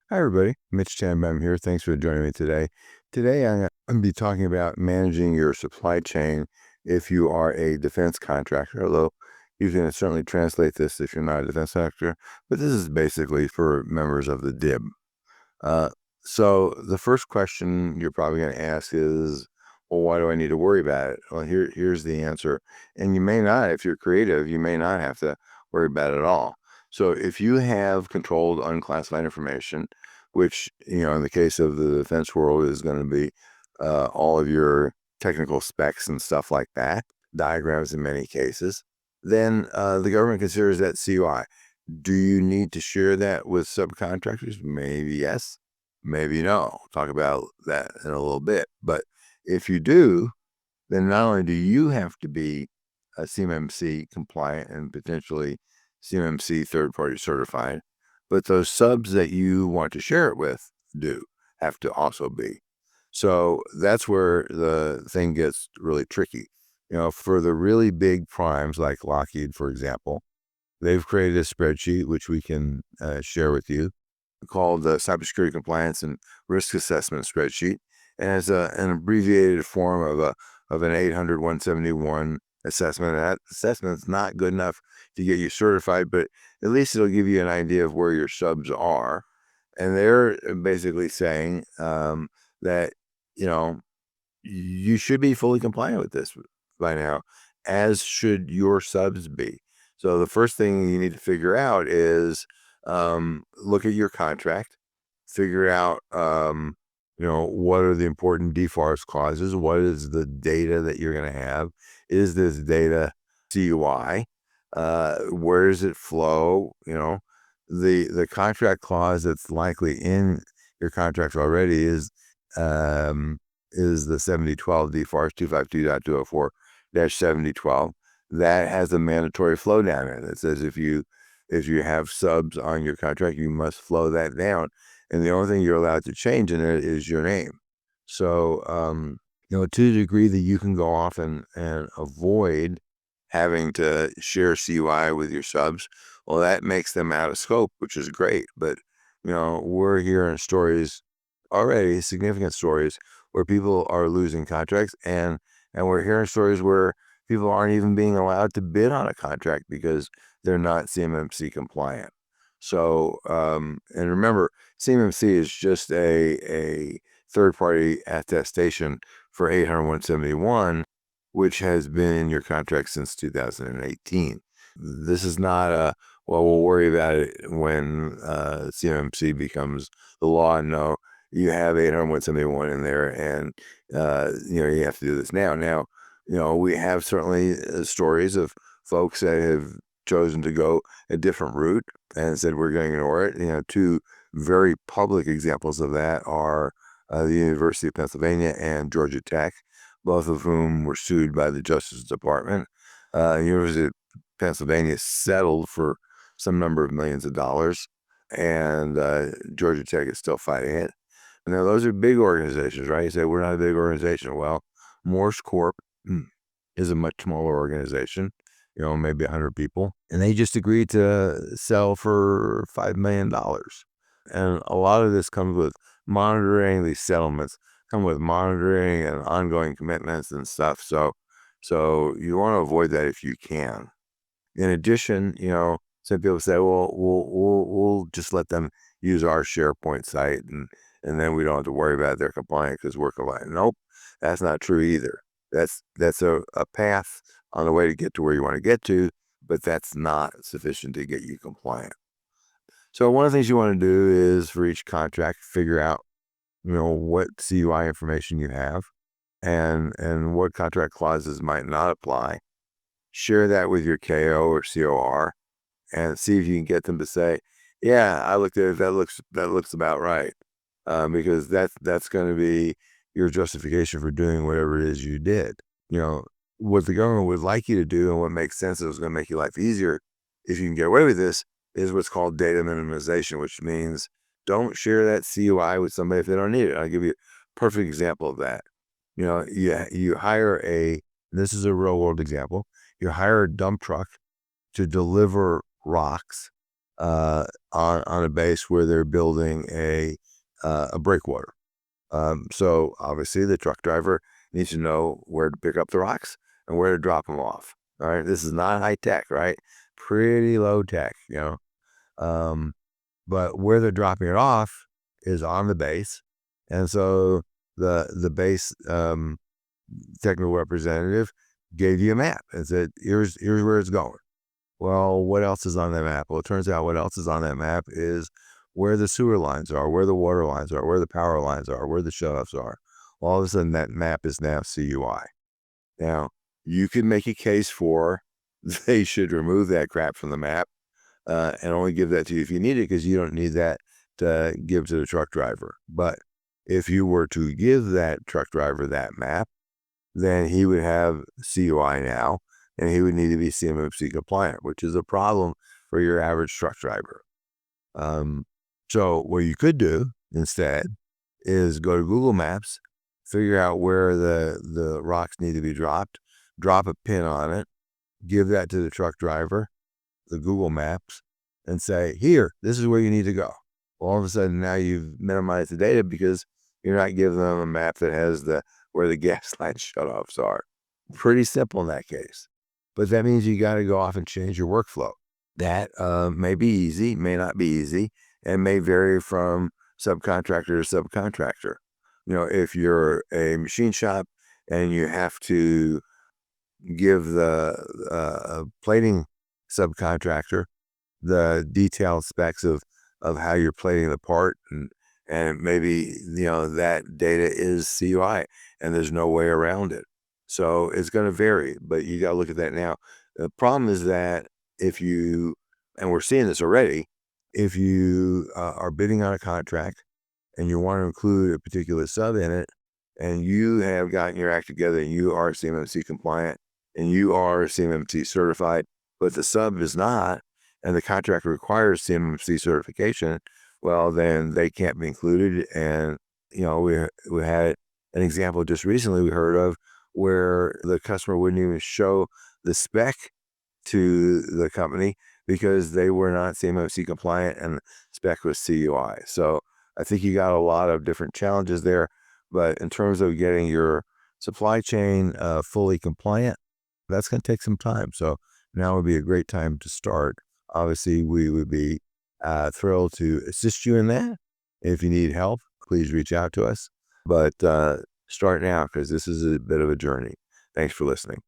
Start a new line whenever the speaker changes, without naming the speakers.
Hi, everybody. Mitch Chan, I'm here. Thanks for joining me today. Today, I'm going to be talking about managing your supply chain if you are a defense contractor, although you can certainly translate this if you're not a defense contractor, but this is basically for members of the DIB. Uh, so the first question you're probably going to ask is, well, why do I need to worry about it? Well, here's the answer. And you may not, if you're creative, you may not have to worry about it at all. So if you have controlled unclassified information, which, in the case of the defense world is going to be all of your technical specs and stuff like that, diagrams in many cases, then the government considers that CUI. Do you need to share that with subcontractors? Maybe yes, maybe no. I'll talk about that in a little bit. But if you do, then not only do you have to be CMMC compliant and potentially CMMC third-party certified, but those subs that you want to share it with do have to also be. So that's where the thing gets really tricky. For the really big primes like Lockheed, for example, they've created a spreadsheet, which we can share with you, called the Cybersecurity Compliance and Risk Assessment Spreadsheet. And has an abbreviated form of an 800-171 assessment. And that assessment's not good enough to get you certified, but at least it'll give you an idea of where your subs are. And they're basically saying that, you should be fully compliant with this by now, as should your subs be. So the first thing you need to figure out is look at your contract, figure out, what are the important DFARS clauses? What is the data that you're going to have? Is this data CUI? Where does it flow? The contract clause that's likely in your contract already is the 7012 DFARS 252.204-7012. That has a mandatory flow down in it. It says if you have subs on your contract, you must flow that down. And the only thing you're allowed to change in it is your name. So, to the degree that you can go off and avoid having to share CUI with your subs, well, that makes them out of scope, which is great. But, we're hearing stories already, significant stories, where people are losing contracts, and we're hearing stories where people aren't even being allowed to bid on a contract because they're not CMMC compliant. So, and remember, CMMC is just a third-party attestation for 800-171, which has been in your contract since 2018. This is not well, we'll worry about it when CMMC becomes the law. No, you have 800-171 in there, and you have to do this now. Now, we have certainly stories of folks that have chosen to go a different route and said we're going to ignore it. Two very public examples of that are the University of Pennsylvania and Georgia Tech, both of whom were sued by the Justice Department. University of Pennsylvania settled for some number of millions of dollars, and Georgia Tech is still fighting it. Now, those are big organizations, right? You say, we're not a big organization. Well, Morse Corp is a much smaller organization, maybe 100 people. And they just agreed to sell for $5 million. And a lot of this comes with monitoring. These settlements come with monitoring and ongoing commitments and stuff. So you want to avoid that if you can. In addition, some people say, well, we'll just let them use our SharePoint site, and then we don't have to worry about their compliance because we're compliant. Nope, that's not true either. That's a path on the way to get to where you want to get to, but that's not sufficient to get you compliant. So one of the things you want to do is for each contract, figure out, what CUI information you have and what contract clauses might not apply. Share that with your KO or COR and see if you can get them to say, yeah, I looked at it, that looks about right. Because that's going to be your justification for doing whatever it is you did. What the government would like you to do and what makes sense is going to make your life easier if you can get away with this is what's called data minimization, which means don't share that CUI with somebody if they don't need it. I'll give you a perfect example of that. You hire this is a real world example. You hire a dump truck to deliver rocks on a base where they're building a breakwater. So obviously the truck driver needs to know where to pick up the rocks and where to drop them off. All right, this is not high tech, right? Pretty low tech, Um, but where they're dropping it off is on the base, and so the base technical representative gave you a map and said, "Here's where it's going." Well, what else is on that map? Well, it turns out what else is on that map is where the sewer lines are, where the water lines are, where the power lines are, where the shutoffs are. Well, all of a sudden, that map is now CUI. Now, you can make a case for they should remove that crap from the map and only give that to you if you need it, because you don't need that to give to the truck driver. But if you were to give that truck driver that map, then he would have CUI now, and he would need to be CMMC compliant, which is a problem for your average truck driver. So what you could do instead is go to Google Maps, figure out where the rocks need to be dropped, drop a pin on it, give that to the truck driver, the Google Maps, and say, here, this is where you need to go. Well, all of a sudden now you've minimized the data because you're not giving them a map that has where the gas line shutoffs are. Pretty simple in that case. But that means you got to go off and change your workflow. That may be easy, may not be easy, and may vary from subcontractor to subcontractor. If you're a machine shop and you have to give the plating subcontractor the detailed specs of how you're plating the part, and maybe that data is CUI and there's no way around it. So it's going to vary, but you got to look at that now. The problem is that if you, and we're seeing this already, if you are bidding on a contract and you want to include a particular sub in it, and you have gotten your act together and you are CMMC compliant and you are CMMC certified, but the sub is not, and the contract requires CMMC certification, well, then they can't be included. And, we had an example just recently we heard of where the customer wouldn't even show the spec to the company because they were not CMMC compliant and the spec was CUI. So I think you got a lot of different challenges there. But in terms of getting your supply chain fully compliant, that's going to take some time. So now would be a great time to start. Obviously, we would be thrilled to assist you in that. If you need help, please reach out to us. But start now, because this is a bit of a journey. Thanks for listening.